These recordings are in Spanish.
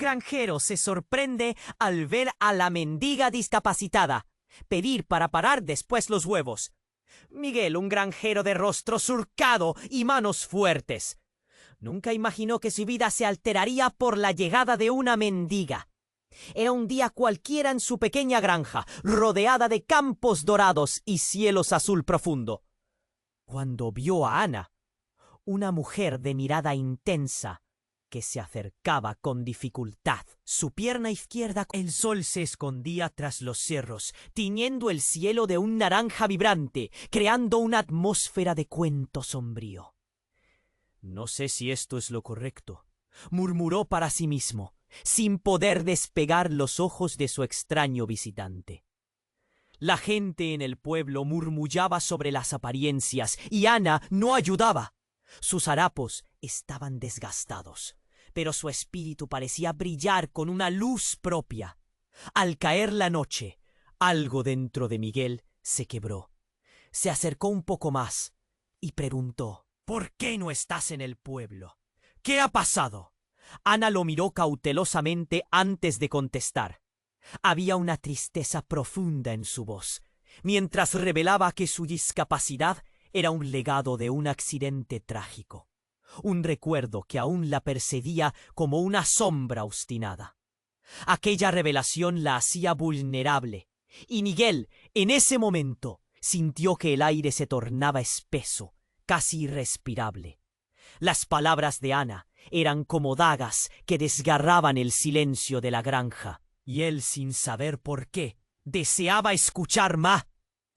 granjero se sorprende al ver a la mendiga discapacitada pedir para parar después los huevos. Miguel, un granjero de rostro surcado y manos fuertes, nunca imaginó que su vida se alteraría por la llegada de una mendiga. Era un día cualquiera en su pequeña granja, rodeada de campos dorados y cielos azul profundo, cuando vio a Ana, una mujer de mirada intensa, que se acercaba con dificultad. Su pierna izquierda, el sol se escondía tras los cerros, tiñendo el cielo de un naranja vibrante, creando una atmósfera de cuento sombrío. «No sé si esto es lo correcto», murmuró para sí mismo, sin poder despegar los ojos de su extraño visitante. La gente en el pueblo murmullaba sobre las apariencias y Ana no ayudaba. Sus harapos estaban desgastados, pero su espíritu parecía brillar con una luz propia. Al caer la noche, algo dentro de Miguel se quebró. Se acercó un poco más y preguntó: «¿Por qué no estás en el pueblo? ¿Qué ha pasado?» Ana lo miró cautelosamente antes de contestar. Había una tristeza profunda en su voz, mientras revelaba que su discapacidad era un legado de un accidente trágico, un recuerdo que aún la perseguía como una sombra obstinada. Aquella revelación la hacía vulnerable, y Miguel, en ese momento, sintió que el aire se tornaba espeso, casi irrespirable. Las palabras de Ana eran como dagas que desgarraban el silencio de la granja, y él, sin saber por qué, deseaba escuchar más.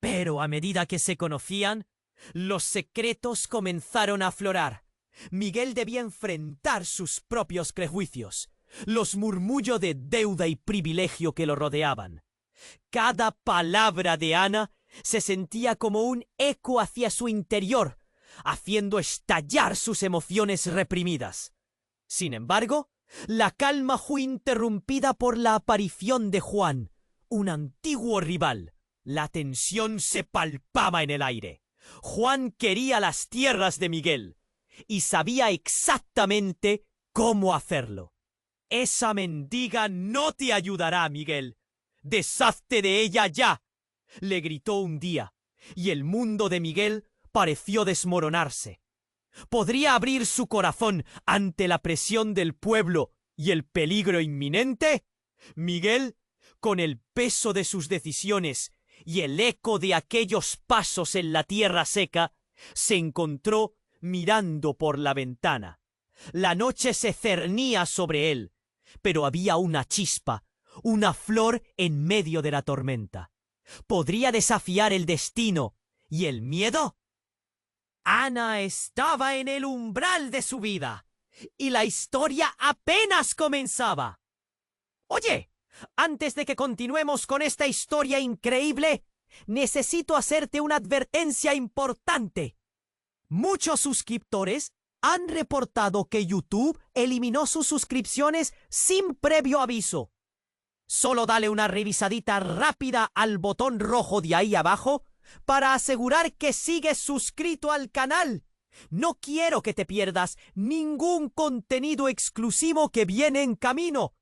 Pero a medida que se conocían, los secretos comenzaron a aflorar. Miguel debía enfrentar sus propios prejuicios, los murmullos de deuda y privilegio que lo rodeaban. Cada palabra de Ana se sentía como un eco hacia su interior, haciendo estallar sus emociones reprimidas. Sin embargo, la calma fue interrumpida por la aparición de Juan, un antiguo rival. La tensión se palpaba en el aire. Juan quería las tierras de Miguel y sabía exactamente cómo hacerlo. «Esa mendiga no te ayudará, Miguel. Deshazte de ella ya», le gritó un día, y el mundo de Miguel pareció desmoronarse. ¿Podría abrir su corazón ante la presión del pueblo y el peligro inminente? Miguel, con el peso de sus decisiones y el eco de aquellos pasos en la tierra seca, se encontró mirando por la ventana. La noche se cernía sobre él, pero había una chispa, una flor en medio de la tormenta. ¿Podría desafiar el destino y el miedo? Ana estaba en el umbral de su vida, y la historia apenas comenzaba. «Oye, antes de que continuemos con esta historia increíble, necesito hacerte una advertencia importante. Muchos suscriptores han reportado que YouTube eliminó sus suscripciones sin previo aviso. Solo dale una revisadita rápida al botón rojo de ahí abajo para asegurar que sigues suscrito al canal. No quiero que te pierdas ningún contenido exclusivo que viene en camino.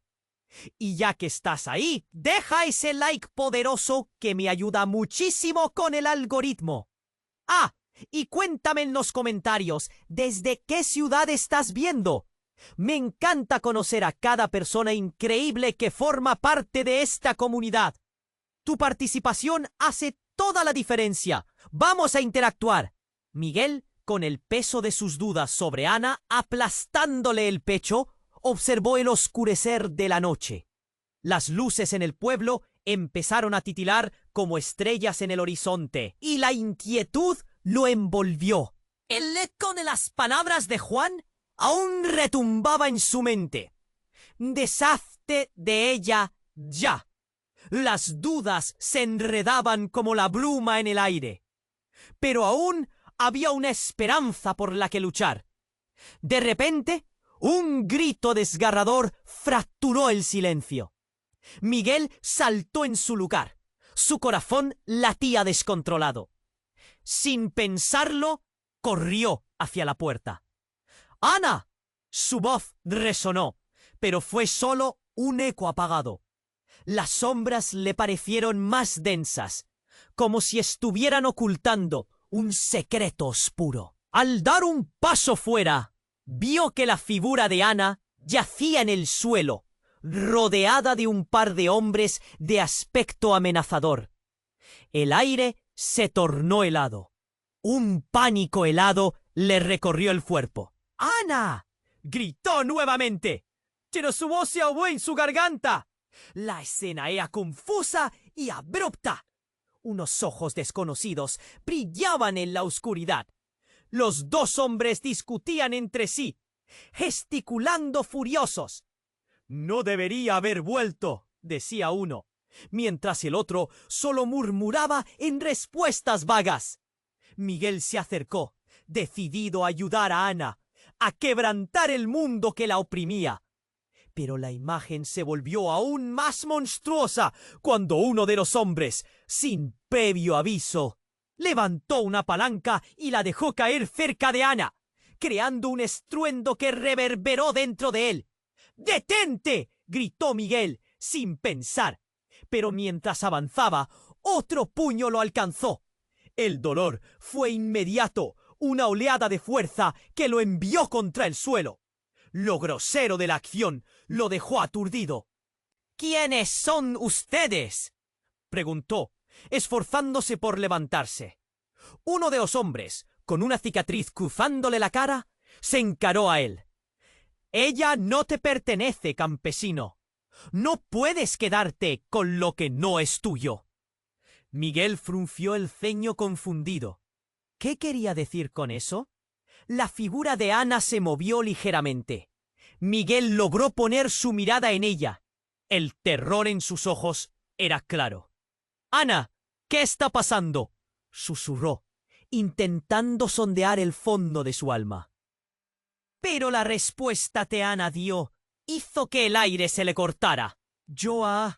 Y ya que estás ahí, deja ese like poderoso que me ayuda muchísimo con el algoritmo. Ah, y cuéntame en los comentarios desde qué ciudad estás viendo. Me encanta conocer a cada persona increíble que forma parte de esta comunidad. Tu participación hace toda la diferencia. ¡Vamos a interactuar! Miguel, con el peso de sus dudas sobre Ana aplastándole el pecho, observó el oscurecer de la noche. Las luces en el pueblo empezaron a titilar como estrellas en el horizonte, y la inquietud lo envolvió. El eco de las palabras de Juan aún retumbaba en su mente. «Deshazte de ella ya». Las dudas se enredaban como la bruma en el aire. Pero aún había una esperanza por la que luchar. De repente, un grito desgarrador fracturó el silencio. Miguel saltó en su lugar. Su corazón latía descontrolado. Sin pensarlo, corrió hacia la puerta. «¡Ana!». Su voz resonó, pero fue solo un eco apagado. Las sombras le parecieron más densas, como si estuvieran ocultando un secreto oscuro. Al dar un paso fuera, vio que la figura de Ana yacía en el suelo, rodeada de un par de hombres de aspecto amenazador. El aire se tornó helado. Un pánico helado le recorrió el cuerpo. ¡Ana! Gritó nuevamente, pero su voz se ahogó en su garganta. La escena era confusa y abrupta. Unos ojos desconocidos brillaban en la oscuridad. Los dos hombres discutían entre sí, gesticulando furiosos. «No debería haber vuelto», decía uno, mientras el otro solo murmuraba en respuestas vagas. Miguel se acercó, decidido a ayudar a Ana, a quebrantar el mundo que la oprimía. Pero la imagen se volvió aún más monstruosa cuando uno de los hombres, sin previo aviso, levantó una palanca y la dejó caer cerca de Ana, creando un estruendo que reverberó dentro de él. «¡Detente!», gritó Miguel, sin pensar. Pero mientras avanzaba, otro puño lo alcanzó. El dolor fue inmediato, una oleada de fuerza que lo envió contra el suelo. Lo grosero de la acción lo dejó aturdido. «¿Quiénes son ustedes?», preguntó, esforzándose por levantarse. Uno de los hombres, con una cicatriz cruzándole la cara, se encaró a él. «Ella no te pertenece, campesino. No puedes quedarte con lo que no es tuyo». Miguel frunció el ceño confundido. ¿Qué quería decir con eso? La figura de Ana se movió ligeramente. Miguel logró poner su mirada en ella. El terror en sus ojos era claro. «Ana, ¿qué está pasando?», susurró, intentando sondear el fondo de su alma. Pero la respuesta que Ana dio hizo que el aire se le cortara. Yo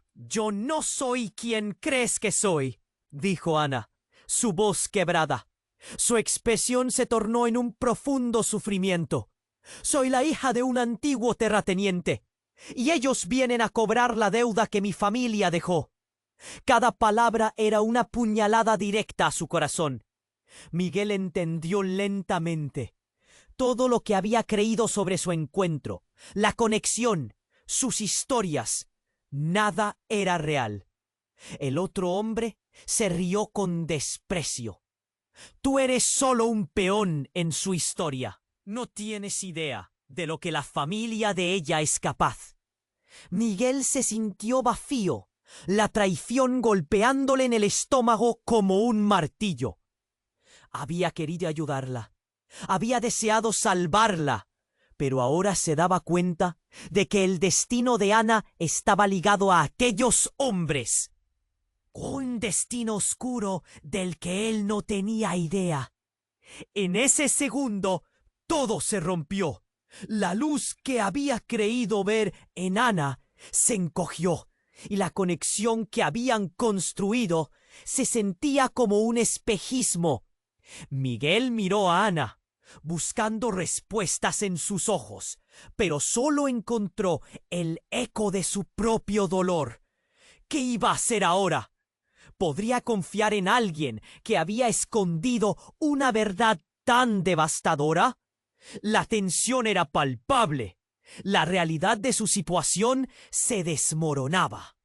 no soy quien crees que soy», dijo Ana, su voz quebrada. Su expresión se tornó en un profundo sufrimiento. «Soy la hija de un antiguo terrateniente, y ellos vienen a cobrar la deuda que mi familia dejó». Cada palabra era una puñalada directa a su corazón. Miguel entendió lentamente. Todo lo que había creído sobre su encuentro, la conexión, sus historias, nada era real. El otro hombre se rió con desprecio. «Tú eres solo un peón en su historia. No tienes idea de lo que la familia de ella es capaz». Miguel se sintió vacío, la traición golpeándole en el estómago como un martillo. Había querido ayudarla, había deseado salvarla, pero ahora se daba cuenta de que el destino de Ana estaba ligado a aquellos hombres. Un destino oscuro del que él no tenía idea. En ese segundo, todo se rompió. La luz que había creído ver en Ana se encogió, y la conexión que habían construido se sentía como un espejismo. Miguel miró a Ana, buscando respuestas en sus ojos, pero solo encontró el eco de su propio dolor. ¿Qué iba a hacer ahora? ¿Podría confiar en alguien que había escondido una verdad tan devastadora? La tensión era palpable. La realidad de su situación se desmoronaba.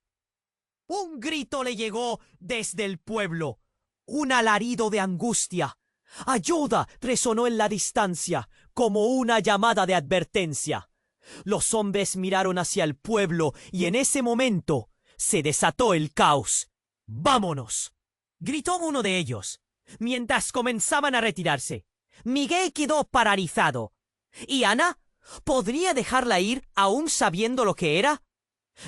Un grito le llegó desde el pueblo, un alarido de angustia. «¡Ayuda!», resonó en la distancia, como una llamada de advertencia. Los hombres miraron hacia el pueblo y en ese momento se desató el caos. «¡Vámonos!», gritó uno de ellos, mientras comenzaban a retirarse. Miguel quedó paralizado. ¿Y Ana? ¿Podría dejarla ir aún sabiendo lo que era?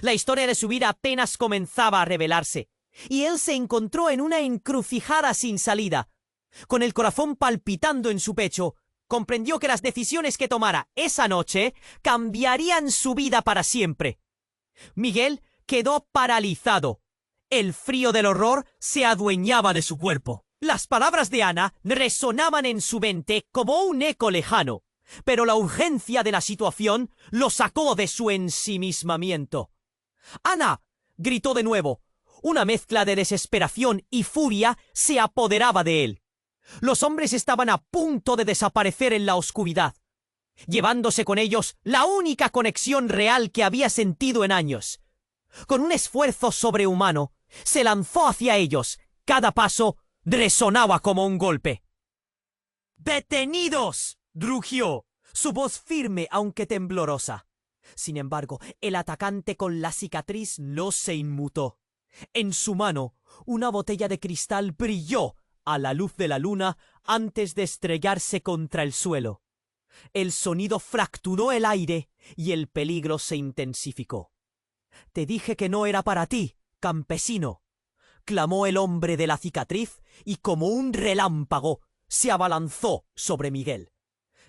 La historia de su vida apenas comenzaba a revelarse, y él se encontró en una encrucijada sin salida. Con el corazón palpitando en su pecho, comprendió que las decisiones que tomara esa noche cambiarían su vida para siempre. Miguel quedó paralizado. El frío del horror se adueñaba de su cuerpo. Las palabras de Ana resonaban en su mente como un eco lejano. pero la urgencia de la situación lo sacó de su ensimismamiento. ¡Ana! Gritó de nuevo. Una mezcla de desesperación y furia se apoderaba de él. Los hombres estaban a punto de desaparecer en la oscuridad, llevándose con ellos la única conexión real que había sentido en años. Con un esfuerzo sobrehumano, se lanzó hacia ellos. Cada paso resonaba como un golpe. ¡Detenidos!, rugió, su voz firme aunque temblorosa. Sin embargo, el atacante con la cicatriz no se inmutó. En su mano, una botella de cristal brilló a la luz de la luna antes de estrellarse contra el suelo. El sonido fracturó el aire y el peligro se intensificó. «Te dije que no era para ti, campesino», clamó el hombre de la cicatriz y como un relámpago se abalanzó sobre Miguel.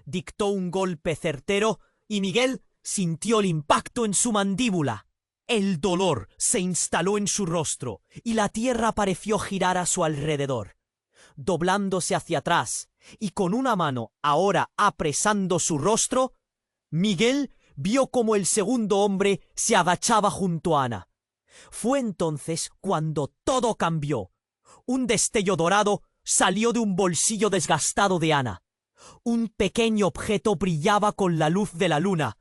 Dictó un golpe certero y Miguel sintió el impacto en su mandíbula. El dolor se instaló en su rostro y la tierra pareció girar a su alrededor. Doblándose hacia atrás y con una mano ahora apresando su rostro, Miguel vio como el segundo hombre se agachaba junto a Ana. Fue entonces cuando todo cambió. Un destello dorado salió de un bolsillo desgastado de Ana. Un pequeño objeto brillaba con la luz de la luna,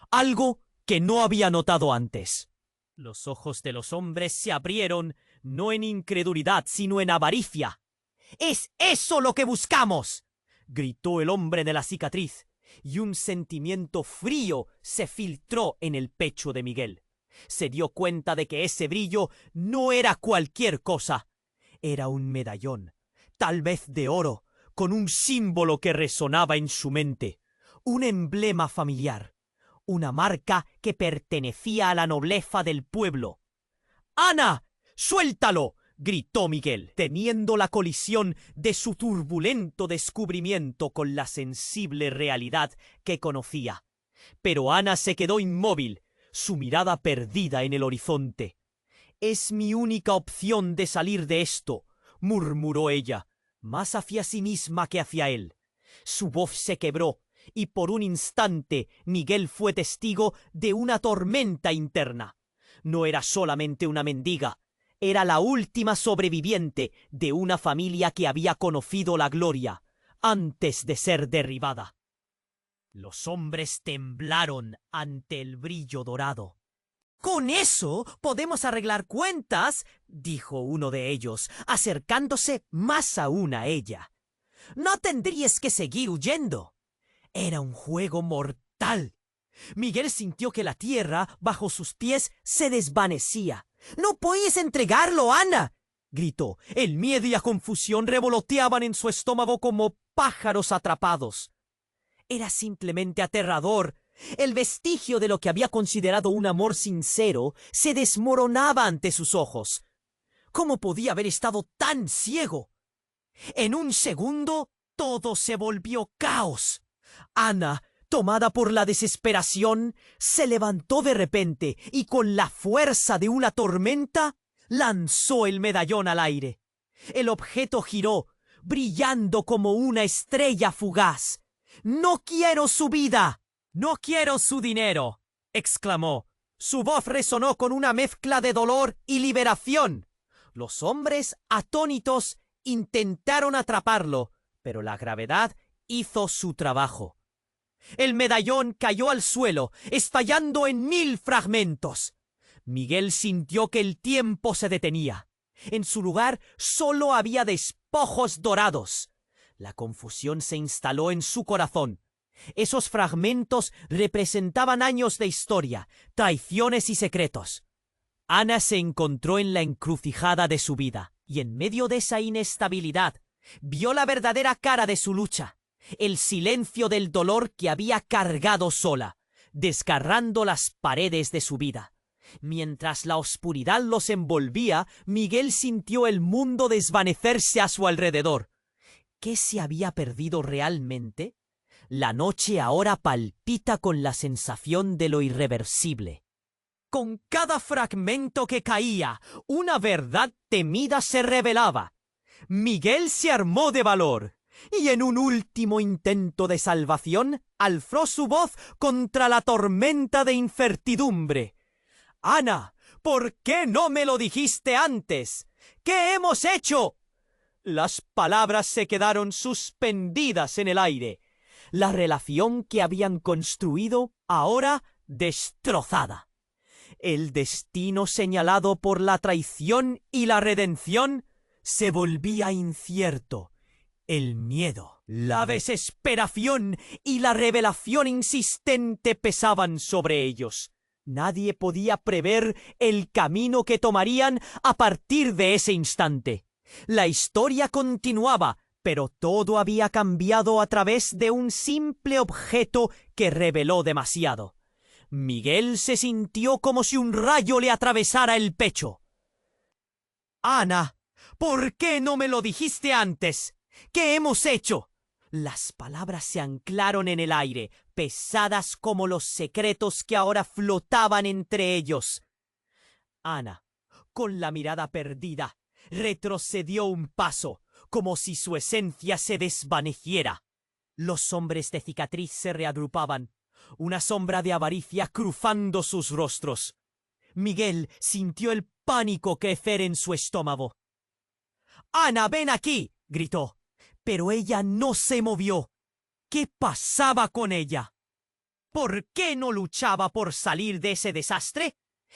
algo que no había notado antes. Los ojos de los hombres se abrieron, no en incredulidad, sino en avaricia. «¡Es eso lo que buscamos!», gritó el hombre de la cicatriz, y un sentimiento frío se filtró en el pecho de Miguel. Se dio cuenta de que ese brillo no era cualquier cosa. Era un medallón, tal vez de oro, con un símbolo que resonaba en su mente, un emblema familiar, una marca que pertenecía a la nobleza del pueblo. «¡Ana! ¡Suéltalo!», gritó Miguel, temiendo la colisión de su turbulento descubrimiento con la sensible realidad que conocía. Pero Ana se quedó inmóvil, su mirada perdida en el horizonte. «Es mi única opción de salir de esto», murmuró ella, más hacia sí misma que hacia él. Su voz se quebró, y por un instante Miguel fue testigo de una tormenta interna. No era solamente una mendiga, era la última sobreviviente de una familia que había conocido la gloria antes de ser derribada. Los hombres temblaron ante el brillo dorado. «Con eso podemos arreglar cuentas», dijo uno de ellos, acercándose más aún a ella. «No tendrías que seguir huyendo». Era un juego mortal. Miguel sintió que la tierra bajo sus pies se desvanecía. «¡No puedes entregarlo, Ana!», gritó. El miedo y la confusión revoloteaban en su estómago como pájaros atrapados. Era simplemente aterrador. El vestigio de lo que había considerado un amor sincero se desmoronaba ante sus ojos. ¿Cómo podía haber estado tan ciego? En un segundo, todo se volvió caos. Ana, tomada por la desesperación, se levantó de repente y con la fuerza de una tormenta lanzó el medallón al aire. El objeto giró, brillando como una estrella fugaz. «¡No quiero su vida! ¡No quiero su dinero!», exclamó. Su voz resonó con una mezcla de dolor y liberación. Los hombres, atónitos, intentaron atraparlo, pero la gravedad hizo su trabajo. El medallón cayó al suelo, estallando en 1000 fragmentos. Miguel sintió que el tiempo se detenía. En su lugar solo había despojos dorados. La confusión se instaló en su corazón. Esos fragmentos representaban años de historia, traiciones y secretos. Ana se encontró en la encrucijada de su vida, y en medio de esa inestabilidad, vio la verdadera cara de su lucha, el silencio del dolor que había cargado sola, desgarrando las paredes de su vida. Mientras la oscuridad los envolvía, Miguel sintió el mundo desvanecerse a su alrededor. ¿Qué se había perdido realmente? La noche ahora palpita con la sensación de lo irreversible. Con cada fragmento que caía, una verdad temida se revelaba. Miguel se armó de valor. y en un último intento de salvación, alzó su voz contra la tormenta de incertidumbre. «Ana, ¿por qué no me lo dijiste antes? ¿Qué hemos hecho?» Las palabras se quedaron suspendidas en el aire. La relación que habían construido, ahora destrozada. El destino señalado por la traición y la redención se volvía incierto. El miedo, la desesperación y la revelación insistente pesaban sobre ellos. Nadie podía prever el camino que tomarían a partir de ese instante. La historia continuaba, pero todo había cambiado a través de un simple objeto que reveló demasiado. Miguel se sintió como si un rayo le atravesara el pecho. «Ana, ¿por qué no me lo dijiste antes? ¿Qué hemos hecho?» Las palabras se anclaron en el aire, pesadas como los secretos que ahora flotaban entre ellos. Ana, con la mirada perdida, retrocedió un paso, como si su esencia se desvaneciera. Los hombres de cicatriz se reagrupaban, una sombra de avaricia cruzando sus rostros. Miguel sintió el pánico crecer en su estómago. «Ana, ven aquí», gritó, pero ella no se movió. ¿Qué pasaba con ella? ¿Por qué no luchaba por salir de ese desastre?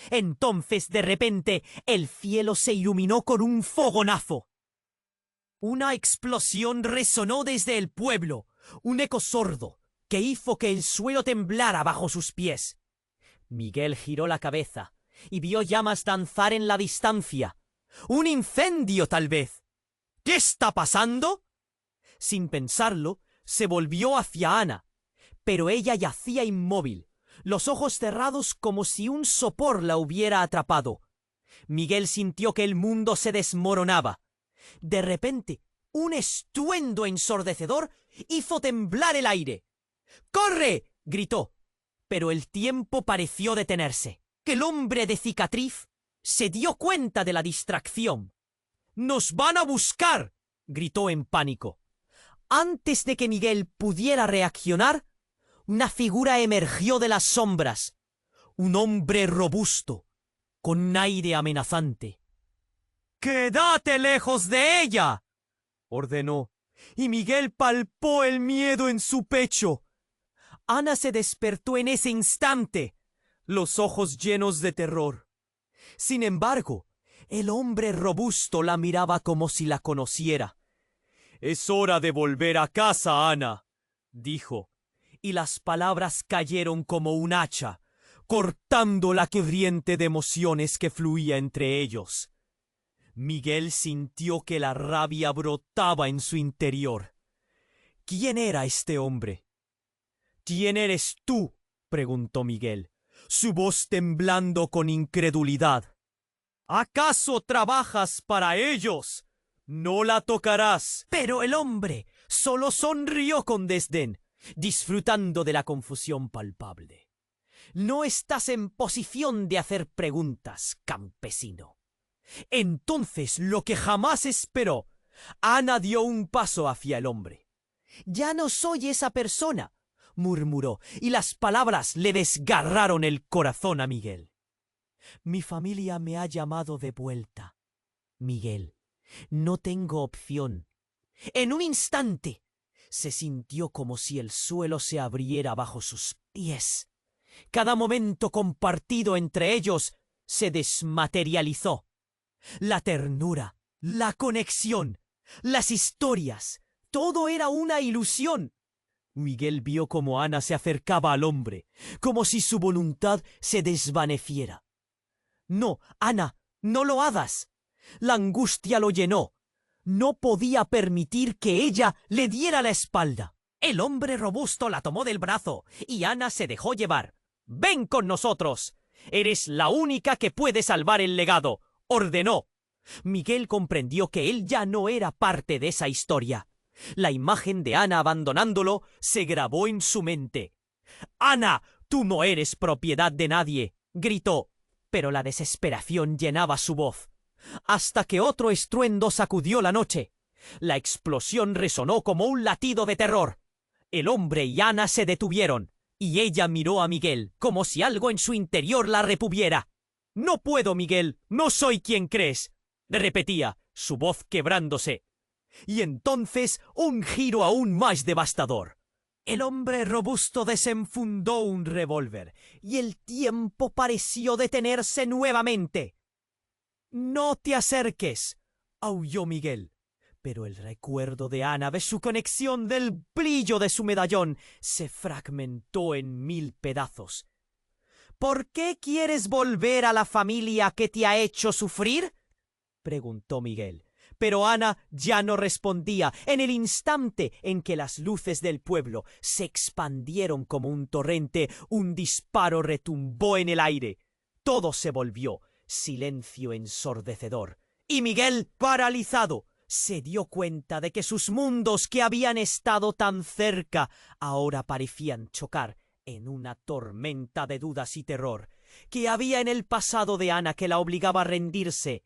Entonces, de repente, el cielo se iluminó con un fogonazo. Una explosión resonó desde el pueblo, un eco sordo que hizo que el suelo temblara bajo sus pies. Miguel giró la cabeza y vio llamas danzar en la distancia. ¡Un incendio, tal vez! ¿Qué está pasando? Sin pensarlo, se volvió hacia Ana, pero ella yacía inmóvil, los ojos cerrados como si un sopor la hubiera atrapado. Miguel sintió que el mundo se desmoronaba. De repente, un estruendo ensordecedor hizo temblar el aire. «¡Corre!», gritó, pero el tiempo pareció detenerse. El hombre de cicatriz se dio cuenta de la distracción. «¡Nos van a buscar!», gritó en pánico. Antes de que Miguel pudiera reaccionar, una figura emergió de las sombras. Un hombre robusto, con un aire amenazante. «¡Quédate lejos de ella!», ordenó, y Miguel palpó el miedo en su pecho. Ana se despertó en ese instante, los ojos llenos de terror. Sin embargo, el hombre robusto la miraba como si la conociera. «Es hora de volver a casa, Ana», dijo, y las palabras cayeron como un hacha, cortando la corriente de emociones que fluía entre ellos. Miguel sintió que la rabia brotaba en su interior. ¿Quién era este hombre? «¿Quién eres tú?», preguntó Miguel, su voz temblando con incredulidad. «¿Acaso trabajas para ellos? No la tocarás». Pero el hombre solo sonrió con desdén, disfrutando de la confusión palpable. «No estás en posición de hacer preguntas, campesino». Entonces, lo que jamás esperó, Ana dio un paso hacia el hombre. «Ya no soy esa persona», murmuró, y las palabras le desgarraron el corazón a Miguel. «Mi familia me ha llamado de vuelta, Miguel. No tengo opción». En un instante se sintió como si el suelo se abriera bajo sus pies. Cada momento compartido entre ellos se desmaterializó. La ternura, la conexión, las historias, todo era una ilusión. Miguel vio cómo Ana se acercaba al hombre, como si su voluntad se desvaneciera. «No, Ana, no lo hagas». La angustia lo llenó. No podía permitir que ella le diera la espalda. El hombre robusto la tomó del brazo y Ana se dejó llevar. «Ven con nosotros. Eres la única que puede salvar el legado», ordenó. Miguel comprendió que él ya no era parte de esa historia. La imagen de Ana abandonándolo se grabó en su mente. «Ana, tú no eres propiedad de nadie», gritó, pero la desesperación llenaba su voz. Hasta que otro estruendo sacudió la noche. La explosión resonó como un latido de terror. El hombre y Ana se detuvieron, y ella miró a Miguel como si algo en su interior la repudiara. «No puedo, Miguel, no soy quien crees», repetía, su voz quebrándose. Y entonces un giro aún más devastador. El hombre robusto desenfundó un revólver, y el tiempo pareció detenerse nuevamente. «No te acerques», aulló Miguel. Pero el recuerdo de Ana, de su conexión, del brillo de su medallón, se fragmentó en 1000 pedazos. «¿Por qué quieres volver a la familia que te ha hecho sufrir?», preguntó Miguel. Pero Ana ya no respondía. En el instante en que las luces del pueblo se expandieron como un torrente, un disparo retumbó en el aire. Todo se volvió silencio ensordecedor. Y Miguel, paralizado, se dio cuenta de que sus mundos, que habían estado tan cerca, ahora parecían chocar en una tormenta de dudas y terror. ¿Qué había en el pasado de Ana que la obligaba a rendirse?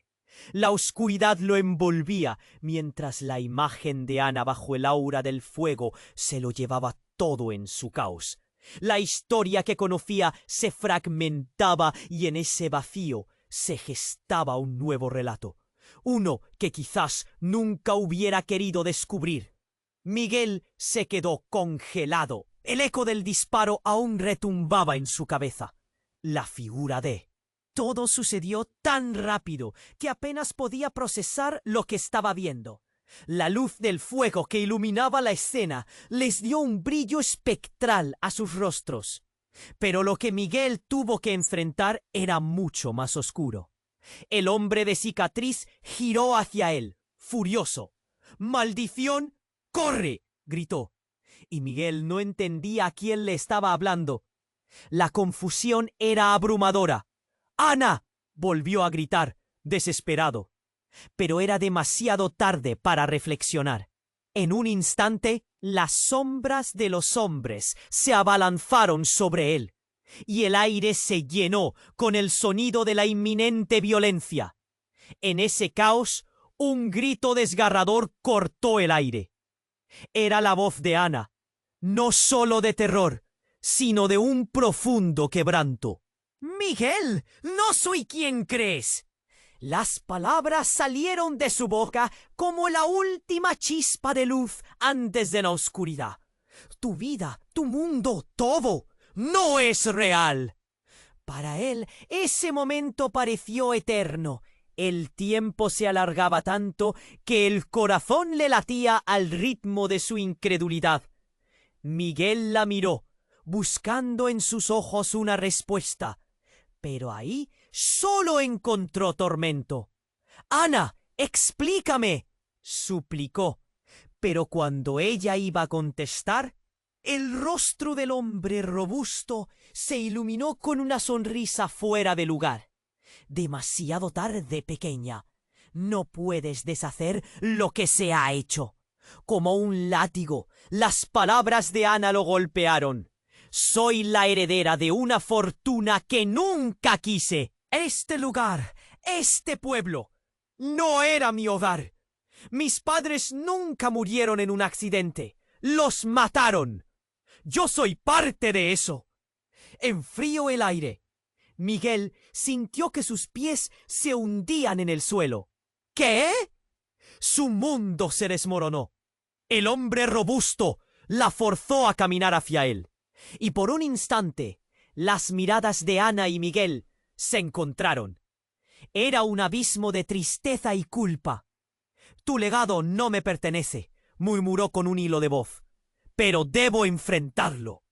La oscuridad lo envolvía, mientras la imagen de Ana bajo el aura del fuego se lo llevaba todo en su caos. La historia que conocía se fragmentaba y en ese vacío se gestaba un nuevo relato, uno que quizás nunca hubiera querido descubrir. Miguel se quedó congelado. El eco del disparo aún retumbaba en su cabeza. La figura de... Todo sucedió tan rápido que apenas podía procesar lo que estaba viendo. La luz del fuego que iluminaba la escena les dio un brillo espectral a sus rostros. Pero lo que Miguel tuvo que enfrentar era mucho más oscuro. El hombre de cicatriz giró hacia él, furioso. «¡Maldición! ¡Corre!», gritó. Y Miguel no entendía a quién le estaba hablando. La confusión era abrumadora. «¡Ana!», volvió a gritar, desesperado. Pero era demasiado tarde para reflexionar. En un instante, las sombras de los hombres se abalanzaron sobre él, y el aire se llenó con el sonido de la inminente violencia. En ese caos, un grito desgarrador cortó el aire. Era la voz de Ana, no solo de terror, sino de un profundo quebranto. «Miguel, no soy quien crees». Las palabras salieron de su boca como la última chispa de luz antes de la oscuridad. «Tu vida, tu mundo, todo, no es real». Para él, ese momento pareció eterno. El tiempo se alargaba tanto que el corazón le latía al ritmo de su incredulidad. Miguel la miró, buscando en sus ojos una respuesta. Pero ahí solo encontró tormento. «Ana, explícame», suplicó. Pero cuando ella iba a contestar, el rostro del hombre robusto se iluminó con una sonrisa fuera de lugar. «Demasiado tarde, pequeña. No puedes deshacer lo que se ha hecho». Como un látigo, las palabras de Ana lo golpearon. «Soy la heredera de una fortuna que nunca quise. Este lugar, este pueblo, no era mi hogar. Mis padres nunca murieron en un accidente. Los mataron. Yo soy parte de eso». Enfrió el aire. Miguel sintió que sus pies se hundían en el suelo. ¿Qué? Su mundo se desmoronó. El hombre robusto la forzó a caminar hacia él. Y por un instante, las miradas de Ana y Miguel se encontraron. Era un abismo de tristeza y culpa. «Tu legado no me pertenece», murmuró con un hilo de voz. «Pero debo enfrentarlo».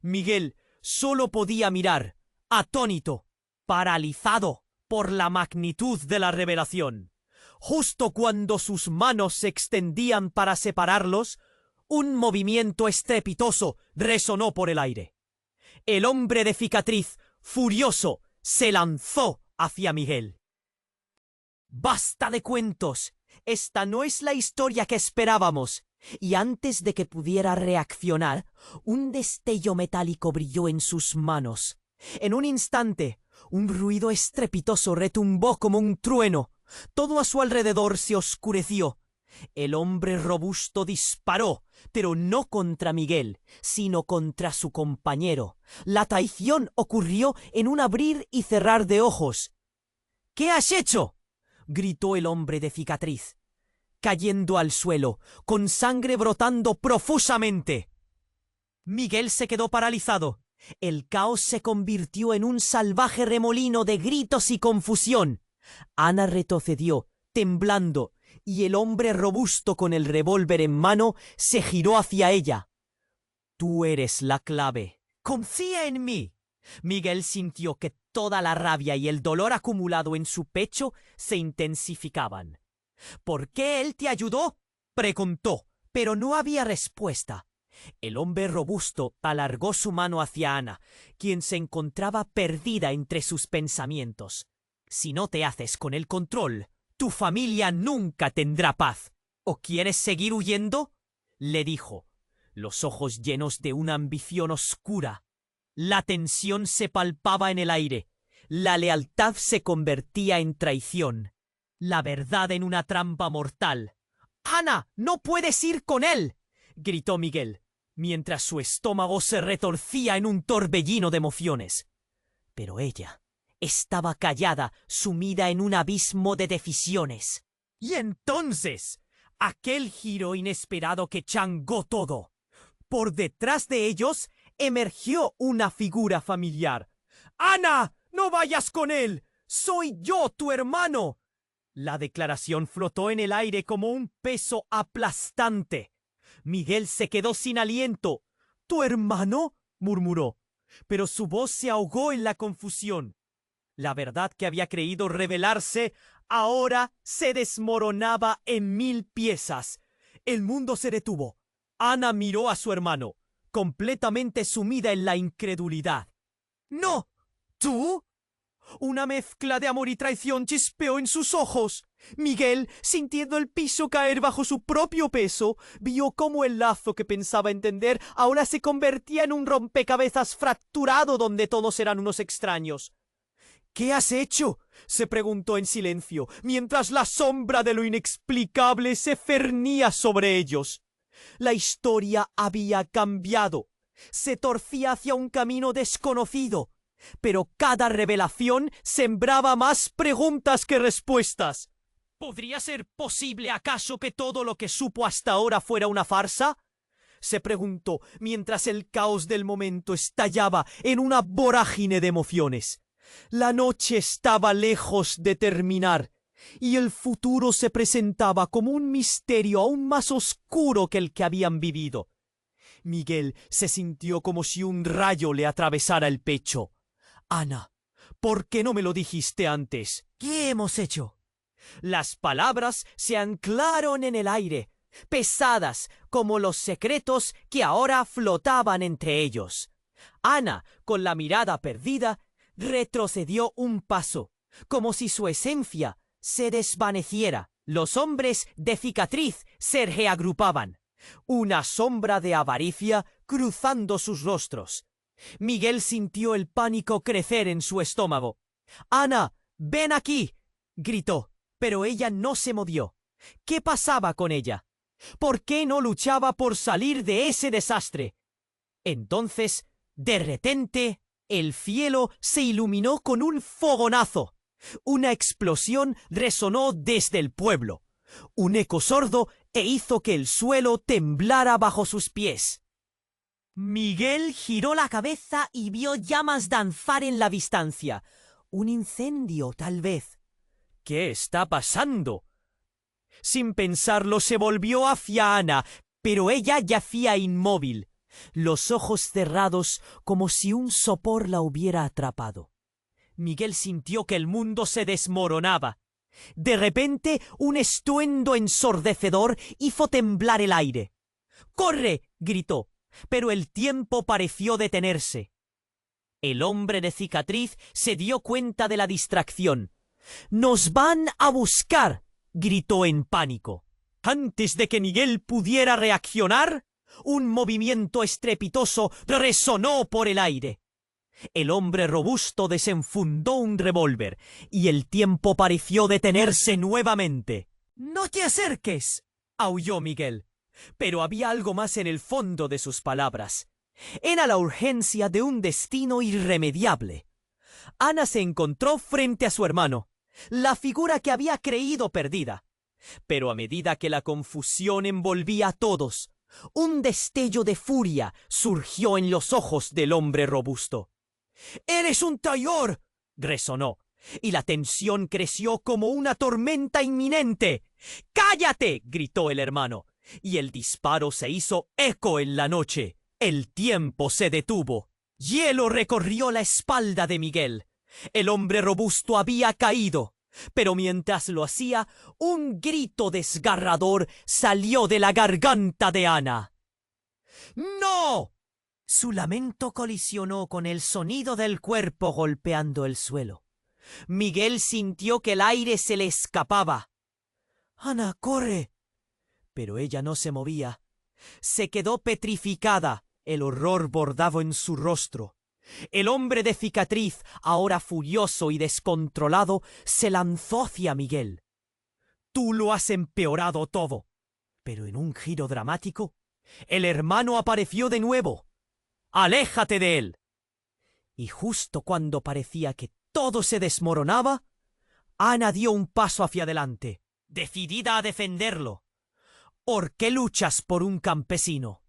Miguel solo podía mirar, atónito, paralizado por la magnitud de la revelación. Justo cuando sus manos se extendían para separarlos, un movimiento estrepitoso resonó por el aire. El hombre de cicatriz, furioso, se lanzó hacia Miguel. «¡Basta de cuentos! Esta no es la historia que esperábamos». Y antes de que pudiera reaccionar, un destello metálico brilló en sus manos. En un instante, un ruido estrepitoso retumbó como un trueno. Todo a su alrededor se oscureció. El hombre robusto disparó, pero no contra Miguel, sino contra su compañero. La traición ocurrió en un abrir y cerrar de ojos. —¿Qué has hecho? —gritó el hombre de cicatriz, cayendo al suelo, con sangre brotando profusamente. Miguel se quedó paralizado. El caos se convirtió en un salvaje remolino de gritos y confusión. Ana retrocedió, temblando, y el hombre robusto con el revólver en mano se giró hacia ella. —Tú eres la clave. ¡Confía en mí! Miguel sintió que toda la rabia y el dolor acumulado en su pecho se intensificaban. —¿Por qué él te ayudó? —preguntó, pero no había respuesta. El hombre robusto alargó su mano hacia Ana, quien se encontraba perdida entre sus pensamientos. —Si no te haces con el control, tu familia nunca tendrá paz. ¿O quieres seguir huyendo? —le dijo, los ojos llenos de una ambición oscura. La tensión se palpaba en el aire. La lealtad se convertía en traición. La verdad en una trampa mortal. —¡Ana, no puedes ir con él! —gritó Miguel, mientras su estómago se retorcía en un torbellino de emociones. Pero ella estaba callada, sumida en un abismo de decisiones. Y entonces, aquel giro inesperado que changó todo. Por detrás de ellos emergió una figura familiar. —¡Ana, no vayas con él! ¡Soy yo, tu hermano! La declaración flotó en el aire como un peso aplastante. Miguel se quedó sin aliento. —¿Tu hermano? —murmuró, pero su voz se ahogó en la confusión. La verdad que había creído revelarse ahora se desmoronaba en 1000 piezas. El mundo se detuvo. Ana miró a su hermano, completamente sumida en la incredulidad. —¡No! ¿Tú? Una mezcla de amor y traición chispeó en sus ojos. Miguel, sintiendo el piso caer bajo su propio peso, vio cómo el lazo que pensaba entender ahora se convertía en un rompecabezas fracturado donde todos eran unos extraños. —¿Qué has hecho? —se preguntó en silencio, mientras la sombra de lo inexplicable se cernía sobre ellos. La historia había cambiado. Se torcía hacia un camino desconocido. Pero cada revelación sembraba más preguntas que respuestas. ¿Podría ser posible acaso que todo lo que supo hasta ahora fuera una farsa? Se preguntó mientras el caos del momento estallaba en una vorágine de emociones. La noche estaba lejos de terminar, y el futuro se presentaba como un misterio aún más oscuro que el que habían vivido. Miguel se sintió como si un rayo le atravesara el pecho. —Ana, ¿por qué no me lo dijiste antes? ¿Qué hemos hecho? Las palabras se anclaron en el aire, pesadas como los secretos que ahora flotaban entre ellos. Ana, con la mirada perdida, retrocedió un paso, como si su esencia se desvaneciera. Los hombres de cicatriz se reagrupaban, una sombra de avaricia cruzando sus rostros. Miguel sintió el pánico crecer en su estómago. —¡Ana, ven aquí! —gritó, pero ella no se movió. ¿Qué pasaba con ella? ¿Por qué no luchaba por salir de ese desastre? Entonces, de repente, el cielo se iluminó con un fogonazo. Una explosión resonó desde el pueblo. Un eco sordo hizo que el suelo temblara bajo sus pies. Miguel giró la cabeza y vio llamas danzar en la distancia. Un incendio, tal vez. ¿Qué está pasando? Sin pensarlo, se volvió hacia Ana, pero ella yacía inmóvil, los ojos cerrados como si un sopor la hubiera atrapado. Miguel sintió que el mundo se desmoronaba. De repente, un estruendo ensordecedor hizo temblar el aire. ¡Corre! —gritó, pero el tiempo pareció detenerse. El hombre de cicatriz se dio cuenta de la distracción. —¡Nos van a buscar! —gritó en pánico. Antes de que Miguel pudiera reaccionar, un movimiento estrepitoso resonó por el aire. El hombre robusto desenfundó un revólver y el tiempo pareció detenerse nuevamente. —¡No te acerques! aulló Miguel. Pero había algo más en el fondo de sus palabras. Era la urgencia de un destino irremediable. Ana se encontró frente a su hermano, la figura que había creído perdida. Pero a medida que la confusión envolvía a todos, un destello de furia surgió en los ojos del hombre robusto. «¡Eres un traidor!», resonó, y la tensión creció como una tormenta inminente. «¡Cállate!», gritó el hermano, y el disparo se hizo eco en la noche. El tiempo se detuvo. Hielo recorrió la espalda de Miguel. El hombre robusto había caído, pero mientras lo hacía, un grito desgarrador salió de la garganta de Ana. «¡No!». Su lamento colisionó con el sonido del cuerpo golpeando el suelo. Miguel sintió que el aire se le escapaba. «Ana, corre». Pero ella no se movía. Se quedó petrificada. El horror bordaba en su rostro. El hombre de cicatriz, ahora furioso y descontrolado, se lanzó hacia Miguel. «Tú lo has empeorado todo». Pero en un giro dramático, el hermano apareció de nuevo. «¡Aléjate de él!». Y justo cuando parecía que todo se desmoronaba, Ana dio un paso hacia adelante, decidida a defenderlo. «¿Por qué luchas por un campesino?».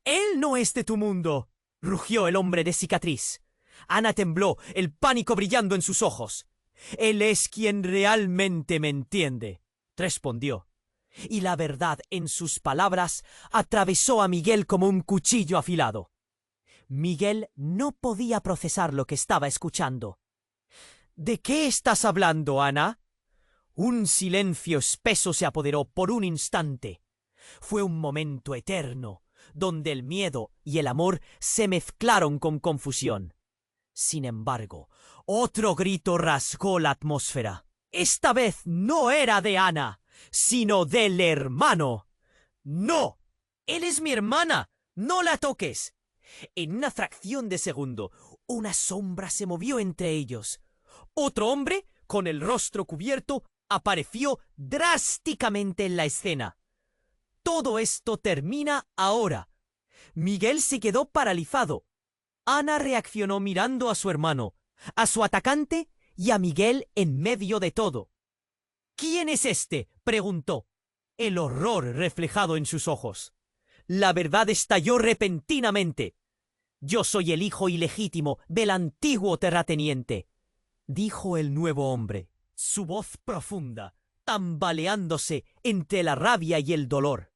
«Él no es de tu mundo», rugió el hombre de cicatriz. Ana tembló, el pánico brillando en sus ojos. «Él es quien realmente me entiende», respondió. Y la verdad en sus palabras atravesó a Miguel como un cuchillo afilado. Miguel no podía procesar lo que estaba escuchando. «¿De qué estás hablando, Ana?». Un silencio espeso se apoderó por un instante. Fue un momento eterno, donde el miedo y el amor se mezclaron con confusión. Sin embargo, otro grito rasgó la atmósfera. Esta vez no era de Ana, sino del hermano. «¡No! Él es mi hermana. ¡No la toques!». En una fracción de segundo, una sombra se movió entre ellos. Otro hombre, con el rostro cubierto, apareció drásticamente en la escena. Todo esto termina ahora. Miguel se quedó paralizado. Ana reaccionó mirando a su hermano, a su atacante y a Miguel en medio de todo. «¿Quién es este?», preguntó, el horror reflejado en sus ojos. La verdad estalló repentinamente. «Yo soy el hijo ilegítimo del antiguo terrateniente», dijo el nuevo hombre, su voz profunda, tambaleándose entre la rabia y el dolor.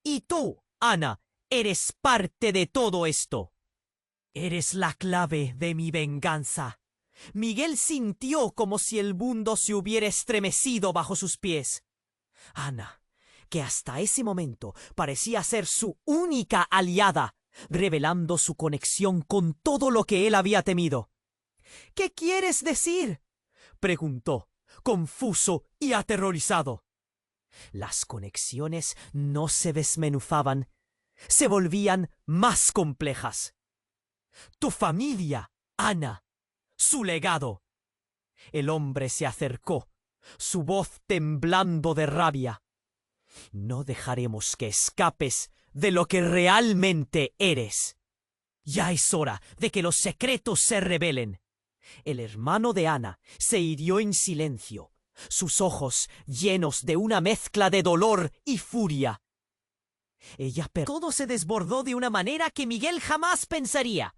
«Y tú, Ana, eres parte de todo esto. Eres la clave de mi venganza». Miguel sintió como si el mundo se hubiera estremecido bajo sus pies. Ana, que hasta ese momento parecía ser su única aliada, revelando su conexión con todo lo que él había temido. «¿Qué quieres decir?», preguntó, confuso y aterrorizado. Las conexiones no se desmenuzaban, se volvían más complejas. «Tu familia, Ana, su legado». El hombre se acercó, su voz temblando de rabia. «No dejaremos que escapes de lo que realmente eres. Ya es hora de que los secretos se revelen». El hermano de Ana se hirió en silencio, sus ojos llenos de una mezcla de dolor y furia. Todo se desbordó de una manera que Miguel jamás pensaría.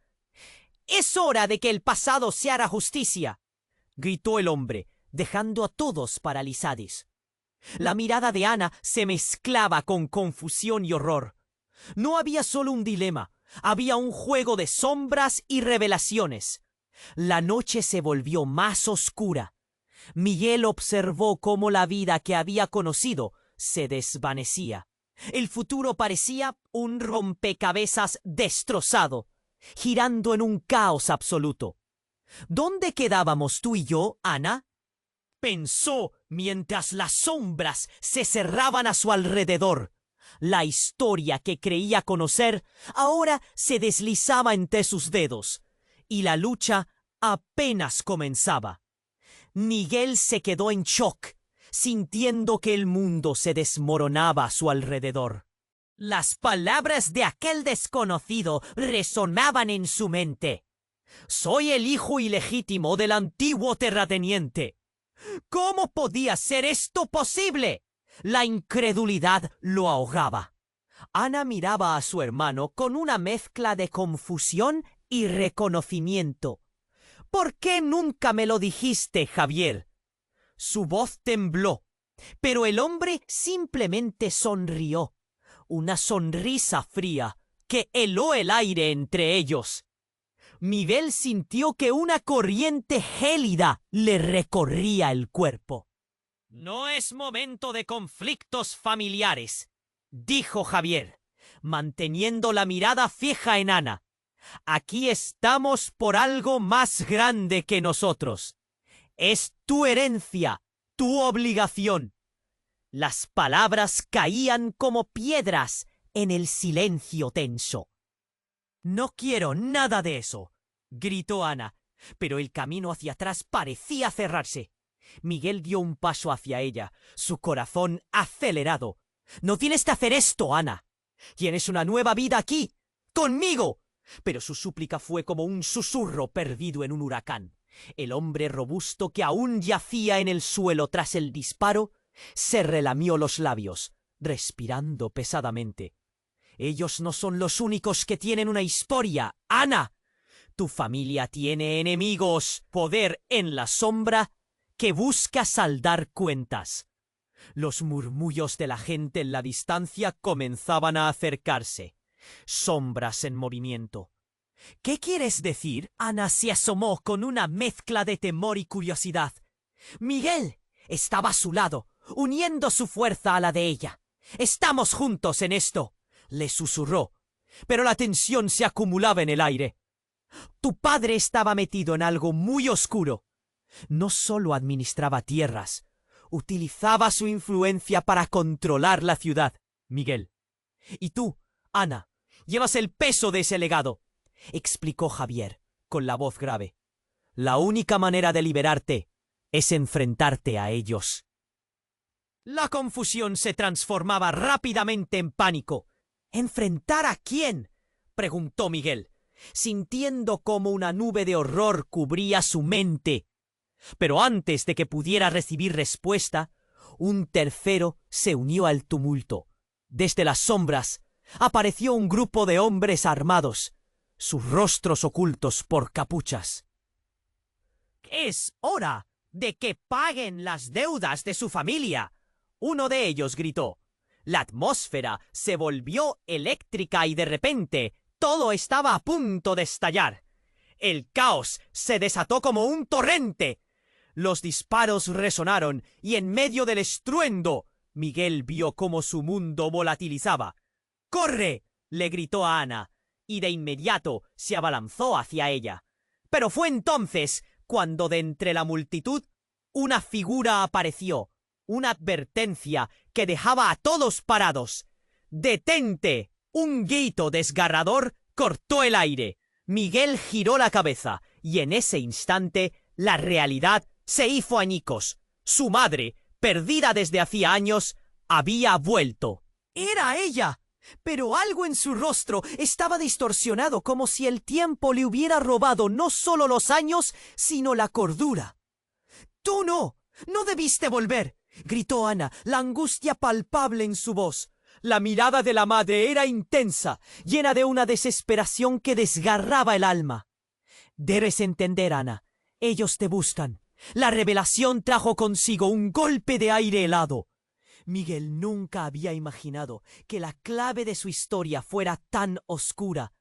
«Es hora de que el pasado se haga justicia», gritó el hombre, dejando a todos paralizados. La mirada de Ana se mezclaba con confusión y horror. No había solo un dilema, había un juego de sombras y revelaciones. La noche se volvió más oscura. Miguel observó cómo la vida que había conocido se desvanecía. El futuro parecía un rompecabezas destrozado, girando en un caos absoluto. ¿Dónde quedábamos tú y yo, Ana?, pensó mientras las sombras se cerraban a su alrededor. La historia que creía conocer ahora se deslizaba entre sus dedos, y la lucha apenas comenzaba. Miguel se quedó en shock. sintiendo que el mundo se desmoronaba a su alrededor. Las palabras de aquel desconocido resonaban en su mente. «Soy el hijo ilegítimo del antiguo terrateniente». ¿Cómo podía ser esto posible? La incredulidad lo ahogaba. Ana miraba a su hermano con una mezcla de confusión y reconocimiento. «¿Por qué nunca me lo dijiste, Javier?» Su voz tembló, pero el hombre simplemente sonrió. Una sonrisa fría que heló el aire entre ellos. Miguel sintió que una corriente gélida le recorría el cuerpo. «No es momento de conflictos familiares», dijo Javier, manteniendo la mirada fija en Ana. «Aquí estamos por algo más grande que nosotros. Es tu herencia, tu obligación». Las palabras caían como piedras en el silencio tenso. «No quiero nada de eso», gritó Ana, pero el camino hacia atrás parecía cerrarse. Miguel dio un paso hacia ella, su corazón acelerado. «No tienes que hacer esto, Ana. Tienes una nueva vida aquí, conmigo». Pero su súplica fue como un susurro perdido en un huracán. El hombre robusto que aún yacía en el suelo tras el disparo se relamió los labios, respirando pesadamente. «Ellos no son los únicos que tienen una historia, Ana. Tu familia tiene enemigos, poder en la sombra que busca saldar cuentas». Los murmullos de la gente en la distancia comenzaban a acercarse. Sombras en movimiento. «¿Qué quieres decir?» Ana se asomó con una mezcla de temor y curiosidad. Miguel estaba a su lado, uniendo su fuerza a la de ella. «Estamos juntos en esto», le susurró, pero la tensión se acumulaba en el aire. «Tu padre estaba metido en algo muy oscuro. No solo administraba tierras, utilizaba su influencia para controlar la ciudad, Miguel. Y tú, Ana, llevas el peso de ese legado», explicó Javier, con la voz grave. «La única manera de liberarte es enfrentarte a ellos». La confusión se transformaba rápidamente en pánico. «¿Enfrentar a quién?», preguntó Miguel, sintiendo como una nube de horror cubría su mente. Pero antes de que pudiera recibir respuesta, un tercero se unió al tumulto. Desde las sombras apareció un grupo de hombres armados, sus rostros ocultos por capuchas. «Es hora de que paguen las deudas de su familia», uno de ellos gritó. La atmósfera se volvió eléctrica y de repente todo estaba a punto de estallar. El caos se desató como un torrente. Los disparos resonaron y en medio del estruendo, Miguel vio cómo su mundo volatilizaba. «¡Corre!», le gritó a Ana, y de inmediato se abalanzó hacia ella. Pero fue entonces cuando de entre la multitud una figura apareció, una advertencia que dejaba a todos parados. «¡Detente!». Un grito desgarrador cortó el aire. Miguel giró la cabeza y en ese instante la realidad se hizo añicos. Su madre, perdida desde hacía años, había vuelto. Era ella, pero algo en su rostro estaba distorsionado, como si el tiempo le hubiera robado no solo los años, sino la cordura. «¡Tú no! ¡No debiste volver!», gritó Ana, la angustia palpable en su voz. La mirada de la madre era intensa, llena de una desesperación que desgarraba el alma. «Debes entender, Ana. Ellos te buscan». La revelación trajo consigo un golpe de aire helado. Miguel nunca había imaginado que la clave de su historia fuera tan oscura,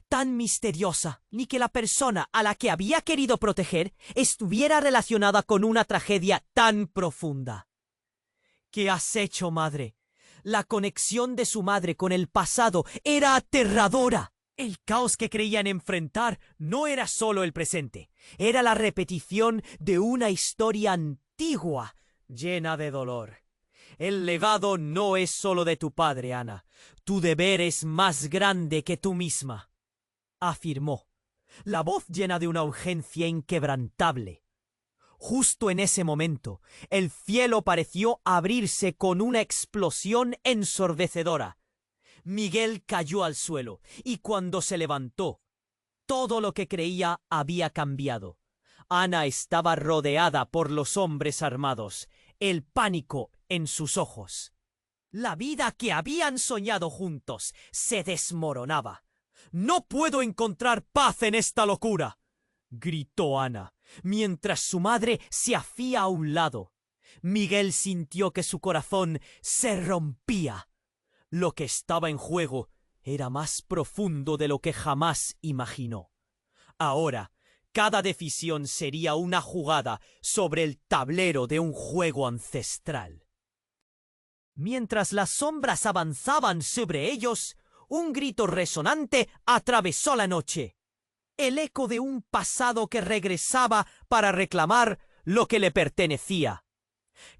tan misteriosa, ni que la persona a la que había querido proteger estuviera relacionada con una tragedia tan profunda. «¿Qué has hecho, madre?». La conexión de su madre con el pasado era aterradora. El caos que creían enfrentar no era solo el presente, era la repetición de una historia antigua, llena de dolor. «El legado no es solo de tu padre, Ana. Tu deber es más grande que tú misma», afirmó, la voz llena de una urgencia inquebrantable. Justo en ese momento, el cielo pareció abrirse con una explosión ensordecedora. Miguel cayó al suelo, y cuando se levantó, todo lo que creía había cambiado. Ana estaba rodeada por los hombres armados, el pánico en sus ojos. La vida que habían soñado juntos se desmoronaba. «No puedo encontrar paz en esta locura», gritó Ana, mientras su madre se hacía a un lado. Miguel sintió que su corazón se rompía. Lo que estaba en juego era más profundo de lo que jamás imaginó. Ahora, cada decisión sería una jugada sobre el tablero de un juego ancestral. Mientras las sombras avanzaban sobre ellos, un grito resonante atravesó la noche. El eco de un pasado que regresaba para reclamar lo que le pertenecía.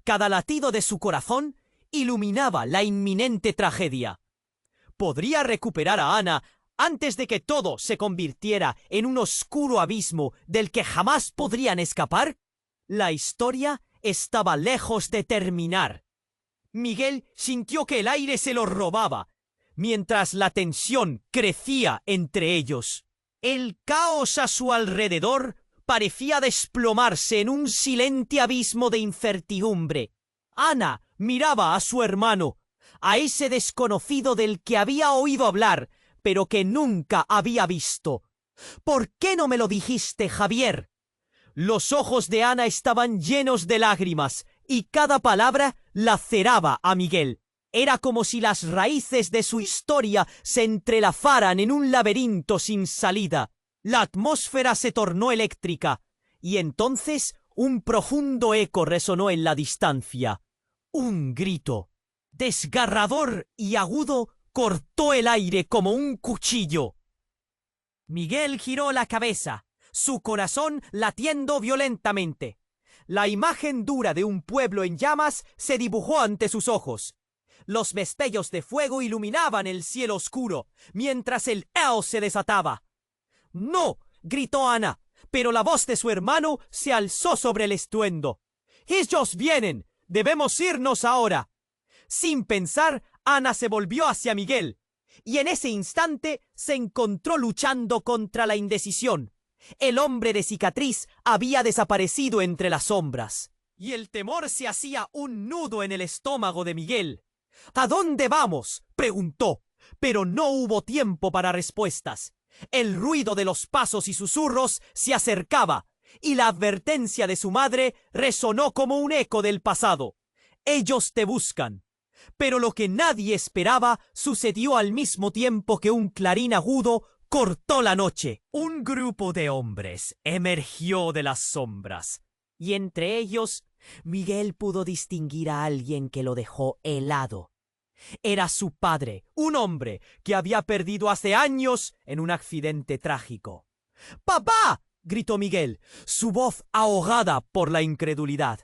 Cada latido de su corazón iluminaba la inminente tragedia. ¿Podría recuperar a Ana antes de que todo se convirtiera en un oscuro abismo del que jamás podrían escapar? La historia estaba lejos de terminar. Miguel sintió que el aire se lo robaba, mientras la tensión crecía entre ellos. El caos a su alrededor parecía desplomarse en un silente abismo de incertidumbre. Ana miraba a su hermano, a ese desconocido del que había oído hablar, pero que nunca había visto. «¿Por qué no me lo dijiste, Javier?». Los ojos de Ana estaban llenos de lágrimas, y cada palabra laceraba a Miguel. Era como si las raíces de su historia se entrelazaran en un laberinto sin salida. La atmósfera se tornó eléctrica, y entonces un profundo eco resonó en la distancia. Un grito, desgarrador y agudo, cortó el aire como un cuchillo. Miguel giró la cabeza, su corazón latiendo violentamente. La imagen dura de un pueblo en llamas se dibujó ante sus ojos. Los destellos de fuego iluminaban el cielo oscuro, mientras el caos se desataba. «¡No!», gritó Ana, pero la voz de su hermano se alzó sobre el estruendo. «¡Ellos vienen! ¡Debemos irnos ahora!». Sin pensar, Ana se volvió hacia Miguel, y en ese instante se encontró luchando contra la indecisión. El hombre de cicatriz había desaparecido entre las sombras, y el temor se hacía un nudo en el estómago de Miguel. «¿A dónde vamos?», preguntó, pero no hubo tiempo para respuestas. El ruido de los pasos y susurros se acercaba, y la advertencia de su madre resonó como un eco del pasado. «Ellos te buscan». Pero lo que nadie esperaba sucedió al mismo tiempo que un clarín agudo cortó la noche. Un grupo de hombres emergió de las sombras, y entre ellos Miguel pudo distinguir a alguien que lo dejó helado. Era su padre, un hombre que había perdido hace años en un accidente trágico. «¡Papá!», gritó Miguel, su voz ahogada por la incredulidad.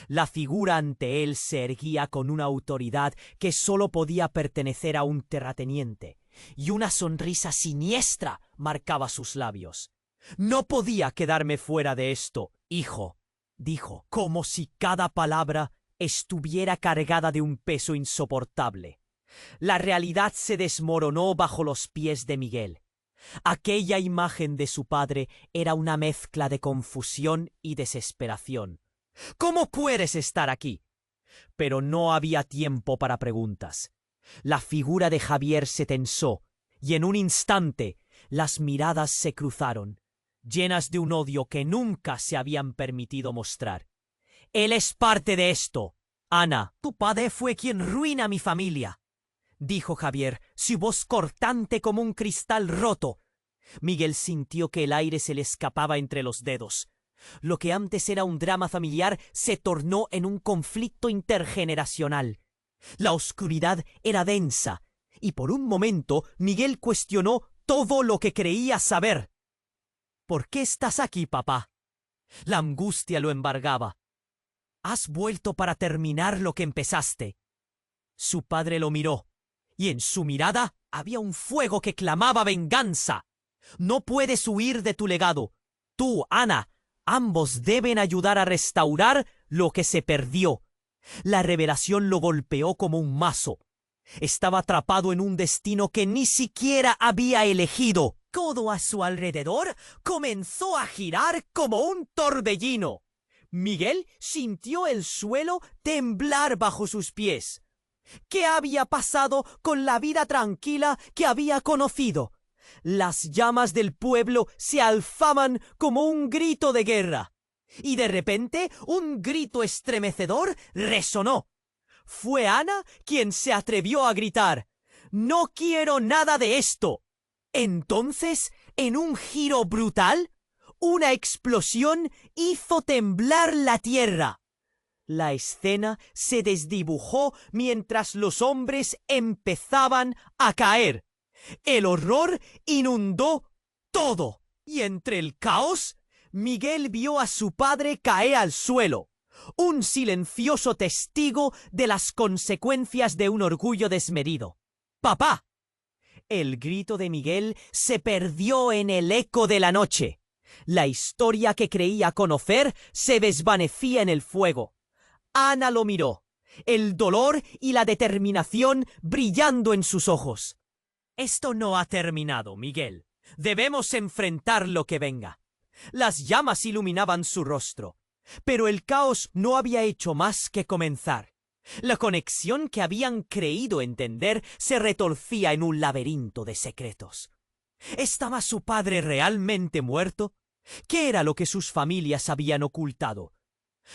La figura ante él se erguía con una autoridad que solo podía pertenecer a un terrateniente, y una sonrisa siniestra marcaba sus labios. «No podía quedarme fuera de esto, hijo», dijo, como si cada palabra estuviera cargada de un peso insoportable. La realidad se desmoronó bajo los pies de Miguel. Aquella imagen de su padre era una mezcla de confusión y desesperación. «¿Cómo puedes estar aquí?». Pero no había tiempo para preguntas. La figura de Javier se tensó, y en un instante las miradas se cruzaron, llenas de un odio que nunca se habían permitido mostrar. «Él es parte de esto. Ana, tu padre fue quien ruina a mi familia», dijo Javier, su voz cortante como un cristal roto. Miguel sintió que el aire se le escapaba entre los dedos. Lo que antes era un drama familiar se tornó en un conflicto intergeneracional. La oscuridad era densa, y por un momento Miguel cuestionó todo lo que creía saber. «¿Por qué estás aquí, papá?». La angustia lo embargaba. «Has vuelto para terminar lo que empezaste». Su padre lo miró, y en su mirada había un fuego que clamaba venganza. «No puedes huir de tu legado. Tú, Ana, Ambos deben ayudar a restaurar lo que se perdió. La revelación lo golpeó como un mazo. Estaba atrapado en un destino que ni siquiera había elegido. Todo a su alrededor comenzó a girar como un torbellino. Miguel sintió el suelo temblar bajo sus pies. ¿Qué había pasado con la vida tranquila que había conocido? Las llamas del pueblo se alzaban como un grito de guerra. Y de repente un grito estremecedor resonó. Fue Ana quien se atrevió a gritar: «¡No quiero nada de esto!». Entonces, en un giro brutal, una explosión hizo temblar la tierra. La escena se desdibujó mientras los hombres empezaban a caer. El horror inundó todo, y entre el caos, Miguel vio a su padre caer al suelo, un silencioso testigo de las consecuencias de un orgullo desmedido. ¡Papá! El grito de Miguel se perdió en el eco de la noche. La historia que creía conocer se desvanecía en el fuego. Ana lo miró, el dolor y la determinación brillando en sus ojos. Esto no ha terminado, Miguel. Debemos enfrentar lo que venga. Las llamas iluminaban su rostro, pero el caos no había hecho más que comenzar. La conexión que habían creído entender se retorcía en un laberinto de secretos. ¿Estaba su padre realmente muerto? ¿Qué era lo que sus familias habían ocultado?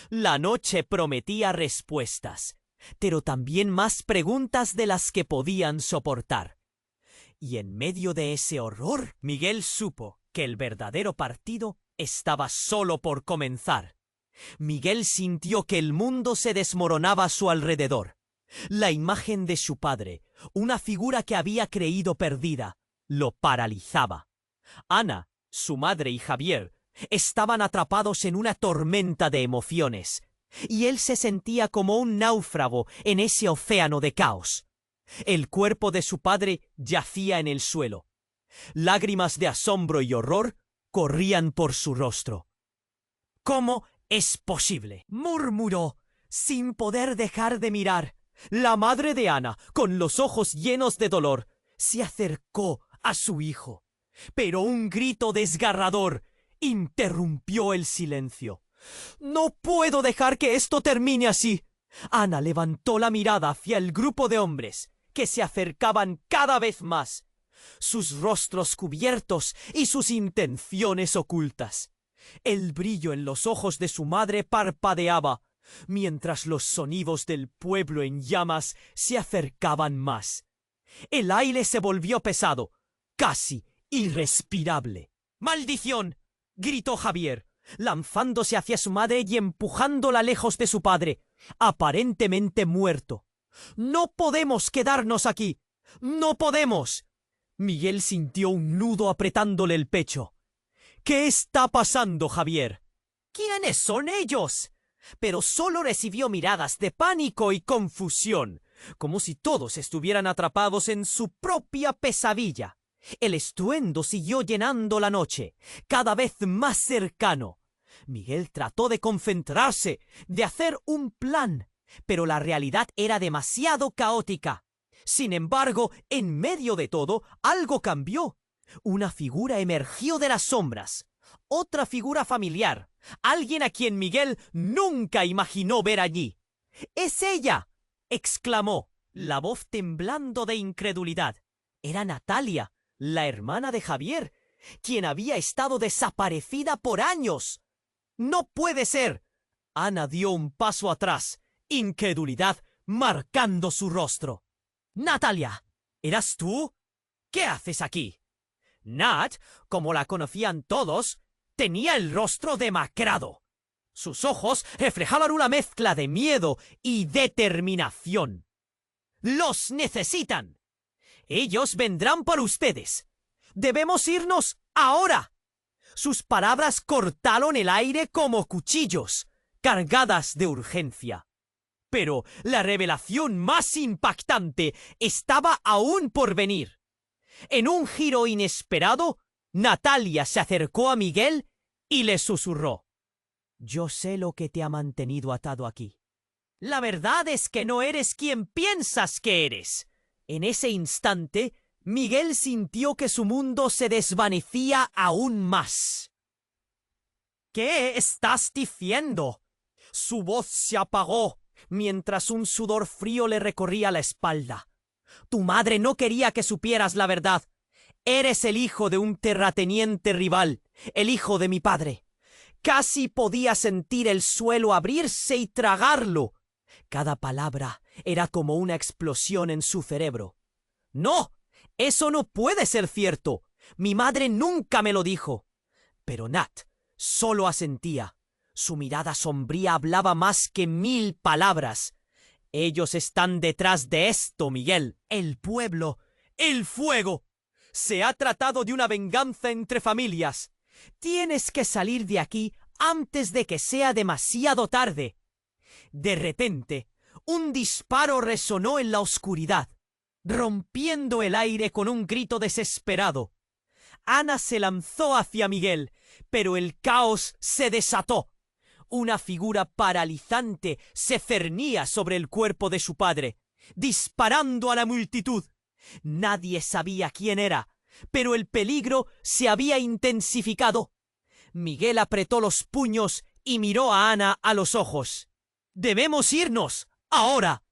La noche prometía respuestas, pero también más preguntas de las que podían soportar. Y en medio de ese horror, Miguel supo que el verdadero partido estaba solo por comenzar. Miguel sintió que el mundo se desmoronaba a su alrededor. La imagen de su padre, una figura que había creído perdida, lo paralizaba. Ana, su madre y Javier estaban atrapados en una tormenta de emociones, y él se sentía como un náufrago en ese océano de caos. El cuerpo de su padre yacía en el suelo. Lágrimas de asombro y horror corrían por su rostro. «¿Cómo es posible?», murmuró, sin poder dejar de mirar. La madre de Ana, con los ojos llenos de dolor, se acercó a su hijo. Pero un grito desgarrador interrumpió el silencio. «No puedo dejar que esto termine así». Ana levantó la mirada hacia el grupo de hombres, que se acercaban cada vez más, sus rostros cubiertos y sus intenciones ocultas. El brillo en los ojos de su madre parpadeaba, mientras los sonidos del pueblo en llamas se acercaban más. El aire se volvió pesado, casi irrespirable. «¡Maldición!», gritó Javier, lanzándose hacia su madre y empujándola lejos de su padre, aparentemente muerto. «¡No podemos quedarnos aquí! ¡No podemos!». Miguel sintió un nudo apretándole el pecho. «¿Qué está pasando, Javier?». «¿Quiénes son ellos?». Pero solo recibió miradas de pánico y confusión, como si todos estuvieran atrapados en su propia pesadilla. El estruendo siguió llenando la noche, cada vez más cercano. Miguel trató de concentrarse, de hacer un plan, pero la realidad era demasiado caótica. Sin embargo, en medio de todo, algo cambió. Una figura emergió de las sombras. Otra figura familiar. Alguien a quien Miguel nunca imaginó ver allí. «¡Es ella!», exclamó, la voz temblando de incredulidad. Era Natalia, la hermana de Javier, quien había estado desaparecida por años. «¡No puede ser!». Ana dio un paso atrás, incredulidad marcando su rostro. «Natalia, ¿eras tú? ¿Qué haces aquí?». Nat, como la conocían todos, tenía el rostro demacrado. Sus ojos reflejaban una mezcla de miedo y determinación. «¡Los necesitan! Ellos vendrán por ustedes. Debemos irnos ahora». Sus palabras cortaron el aire como cuchillos, cargadas de urgencia. Pero la revelación más impactante estaba aún por venir. En un giro inesperado, Natalia se acercó a Miguel y le susurró: Yo sé lo que te ha mantenido atado aquí. La verdad es que no eres quien piensas que eres. En ese instante, Miguel sintió que su mundo se desvanecía aún más. ¿Qué estás diciendo? Su voz se apagó mientras un sudor frío le recorría la espalda. Tu madre no quería que supieras la verdad. Eres el hijo de un terrateniente rival, el hijo de mi padre. Casi podía sentir el suelo abrirse y tragarlo. Cada palabra era como una explosión en su cerebro. ¡No! ¡Eso no puede ser cierto! Mi madre nunca me lo dijo. Pero Nat solo asentía. Su mirada sombría hablaba más que 1000 palabras. Ellos están detrás de esto, Miguel. El pueblo. El fuego. Se ha tratado de una venganza entre familias. Tienes que salir de aquí antes de que sea demasiado tarde. De repente, un disparo resonó en la oscuridad, rompiendo el aire con un grito desesperado. Ana se lanzó hacia Miguel, pero el caos se desató. Una figura paralizante se cernía sobre el cuerpo de su padre, disparando a la multitud. Nadie sabía quién era, pero el peligro se había intensificado. Miguel apretó los puños y miró a Ana a los ojos. «¡Debemos irnos! ¡Ahora!».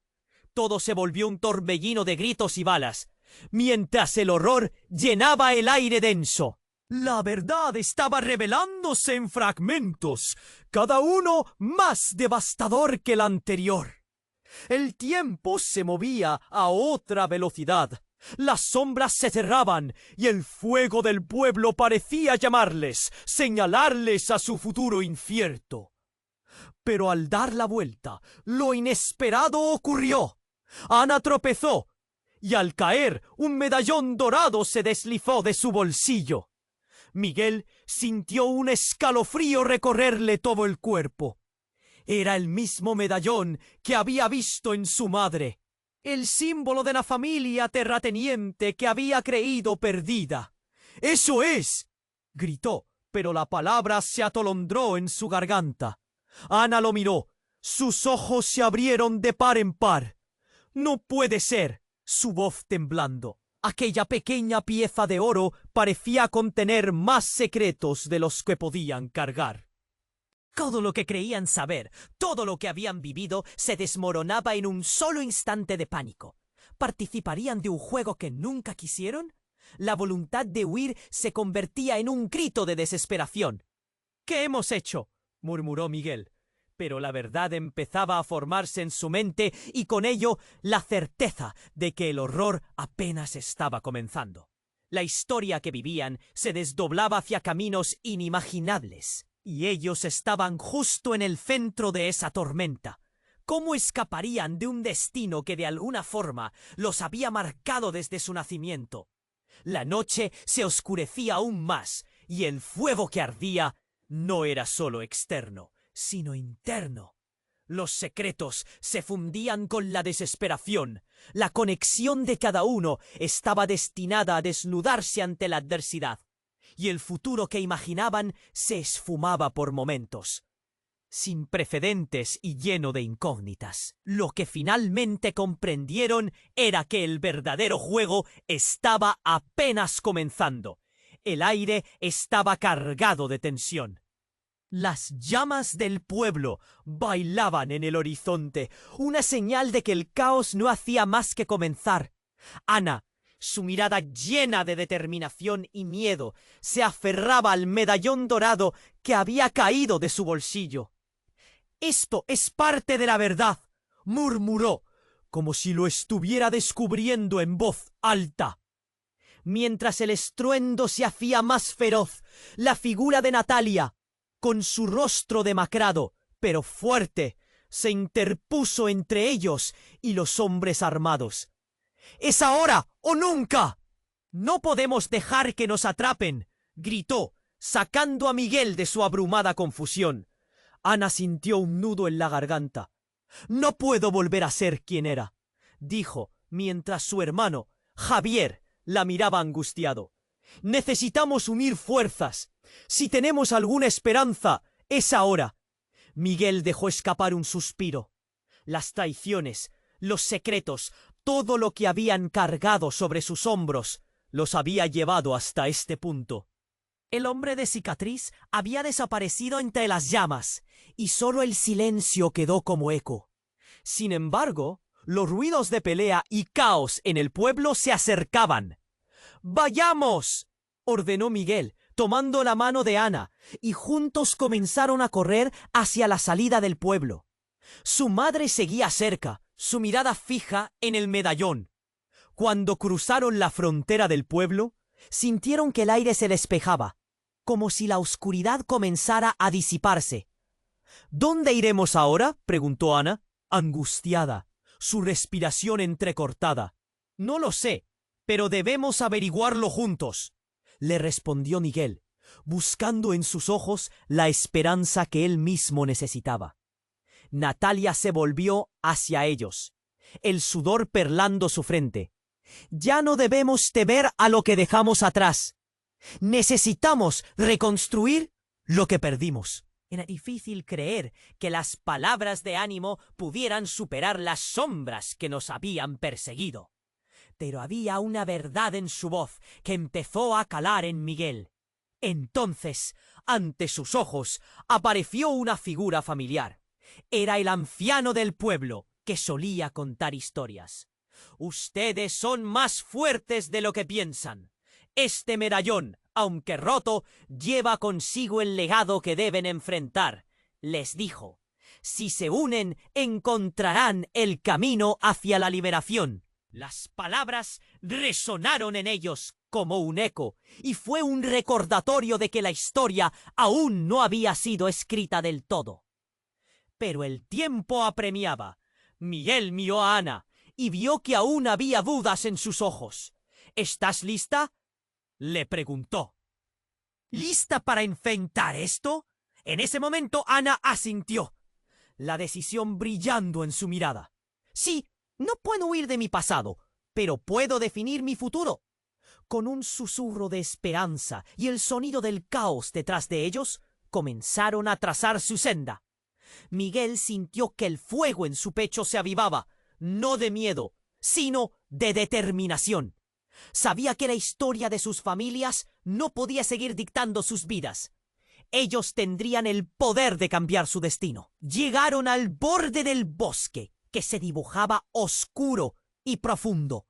Todo se volvió un torbellino de gritos y balas, mientras el horror llenaba el aire denso. La verdad estaba revelándose en fragmentos, cada uno más devastador que el anterior. El tiempo se movía a otra velocidad. Las sombras se cerraban y el fuego del pueblo parecía llamarles, señalarles a su futuro incierto. Pero al dar la vuelta, lo inesperado ocurrió. Ana tropezó y al caer, un medallón dorado se deslizó de su bolsillo. Miguel sintió un escalofrío recorrerle todo el cuerpo. Era el mismo medallón que había visto en su madre, el símbolo de la familia terrateniente que había creído perdida. «¡Eso es!», gritó, pero la palabra se atolondró en su garganta. Ana lo miró. Sus ojos se abrieron de par en par. «¡No puede ser!», su voz temblando. Aquella pequeña pieza de oro parecía contener más secretos de los que podían cargar. Todo lo que creían saber, todo lo que habían vivido, se desmoronaba en un solo instante de pánico. ¿Participarían de un juego que nunca quisieron? La voluntad de huir se convertía en un grito de desesperación. «¿Qué hemos hecho?», murmuró Miguel. Pero la verdad empezaba a formarse en su mente y con ello la certeza de que el horror apenas estaba comenzando. La historia que vivían se desdoblaba hacia caminos inimaginables. Y ellos estaban justo en el centro de esa tormenta. ¿Cómo escaparían de un destino que de alguna forma los había marcado desde su nacimiento? La noche se oscurecía aún más, y el fuego que ardía no era solo externo, sino interno. Los secretos se fundían con la desesperación. La conexión de cada uno estaba destinada a desnudarse ante la adversidad. Y el futuro que imaginaban se esfumaba por momentos, sin precedentes y lleno de incógnitas. Lo que finalmente comprendieron era que el verdadero juego estaba apenas comenzando. El aire estaba cargado de tensión. Las llamas del pueblo bailaban en el horizonte, una señal de que el caos no hacía más que comenzar. Ana, su mirada llena de determinación y miedo, se aferraba al medallón dorado que había caído de su bolsillo. «Esto es parte de la verdad», murmuró, como si lo estuviera descubriendo en voz alta. Mientras el estruendo se hacía más feroz, la figura de Natalia, con su rostro demacrado, pero fuerte, se interpuso entre ellos y los hombres armados. «¡Es ahora o nunca!». «No podemos dejar que nos atrapen», gritó, sacando a Miguel de su abrumada confusión. Ana sintió un nudo en la garganta. «No puedo volver a ser quien era», dijo, mientras su hermano, Javier, la miraba angustiado. «Necesitamos unir fuerzas. Si tenemos alguna esperanza, es ahora. Miguel dejó escapar un suspiro. Las traiciones, los secretos, todo lo que habían cargado sobre sus hombros, los había llevado hasta este punto. El hombre de cicatriz había desaparecido entre las llamas, y solo el silencio quedó como eco. Sin embargo, los ruidos de pelea y caos en el pueblo se acercaban. ¡Vayamos!, ordenó Miguel, tomando la mano de Ana, y juntos comenzaron a correr hacia la salida del pueblo. Su madre seguía cerca, su mirada fija en el medallón. Cuando cruzaron la frontera del pueblo, sintieron que el aire se despejaba, como si la oscuridad comenzara a disiparse. ¿Dónde iremos ahora?, preguntó Ana, angustiada, su respiración entrecortada. No lo sé, pero debemos averiguarlo juntos, le respondió Miguel, buscando en sus ojos la esperanza que él mismo necesitaba. Natalia se volvió hacia ellos, el sudor perlando su frente. Ya no debemos temer a lo que dejamos atrás. Necesitamos reconstruir lo que perdimos. Era difícil creer que las palabras de ánimo pudieran superar las sombras que nos habían perseguido. Pero había una verdad en su voz que empezó a calar en Miguel. Entonces, ante sus ojos, apareció una figura familiar. Era el anciano del pueblo, que solía contar historias. Ustedes son más fuertes de lo que piensan. Este medallón, aunque roto, lleva consigo el legado que deben enfrentar, les dijo. Si se unen, encontrarán el camino hacia la liberación. Las palabras resonaron en ellos como un eco, y fue un recordatorio de que la historia aún no había sido escrita del todo. Pero el tiempo apremiaba. Miguel miró a Ana y vio que aún había dudas en sus ojos. ¿Estás lista?, le preguntó. ¿Lista para enfrentar esto? En ese momento Ana asintió, la decisión brillando en su mirada. Sí, no puedo huir de mi pasado, pero puedo definir mi futuro. Con un susurro de esperanza y el sonido del caos detrás de ellos, comenzaron a trazar su senda. Miguel sintió que el fuego en su pecho se avivaba, no de miedo, sino de determinación. Sabía que la historia de sus familias no podía seguir dictando sus vidas. Ellos tendrían el poder de cambiar su destino. Llegaron al borde del bosque, que se dibujaba oscuro y profundo.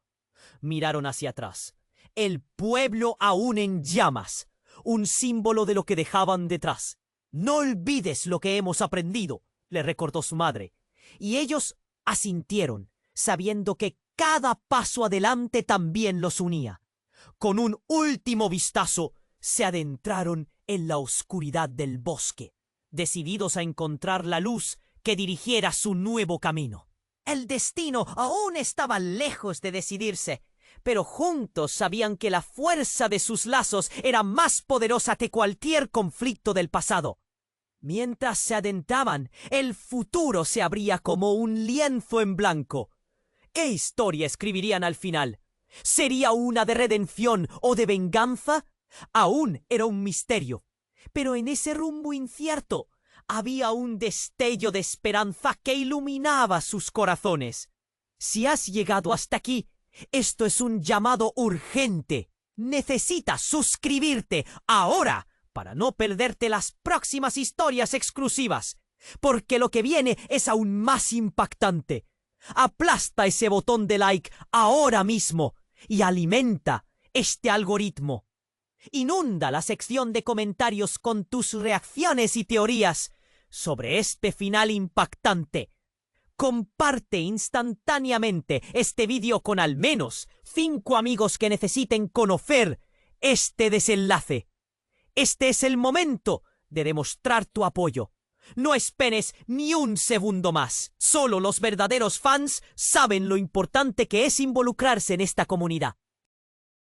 Miraron hacia atrás. El pueblo aún en llamas, un símbolo de lo que dejaban detrás. No olvides lo que hemos aprendido, le recordó su madre. Y ellos asintieron, sabiendo que cada paso adelante también los unía. Con un último vistazo, se adentraron en la oscuridad del bosque, decididos a encontrar la luz que dirigiera su nuevo camino. El destino aún estaba lejos de decidirse, pero juntos sabían que la fuerza de sus lazos era más poderosa que cualquier conflicto del pasado. Mientras se adentraban, el futuro se abría como un lienzo en blanco. ¿Qué historia escribirían al final? ¿Sería una de redención o de venganza? Aún era un misterio. Pero en ese rumbo incierto había un destello de esperanza que iluminaba sus corazones. Si has llegado hasta aquí, esto es un llamado urgente. Necesitas suscribirte ahora para no perderte las próximas historias exclusivas, porque lo que viene es aún más impactante. Aplasta ese botón de like ahora mismo y alimenta este algoritmo. Inunda la sección de comentarios con tus reacciones y teorías sobre este final impactante. Comparte instantáneamente este vídeo con al menos 5 amigos que necesiten conocer este desenlace. Este es el momento de demostrar tu apoyo. No esperes ni un segundo más. Solo los verdaderos fans saben lo importante que es involucrarse en esta comunidad.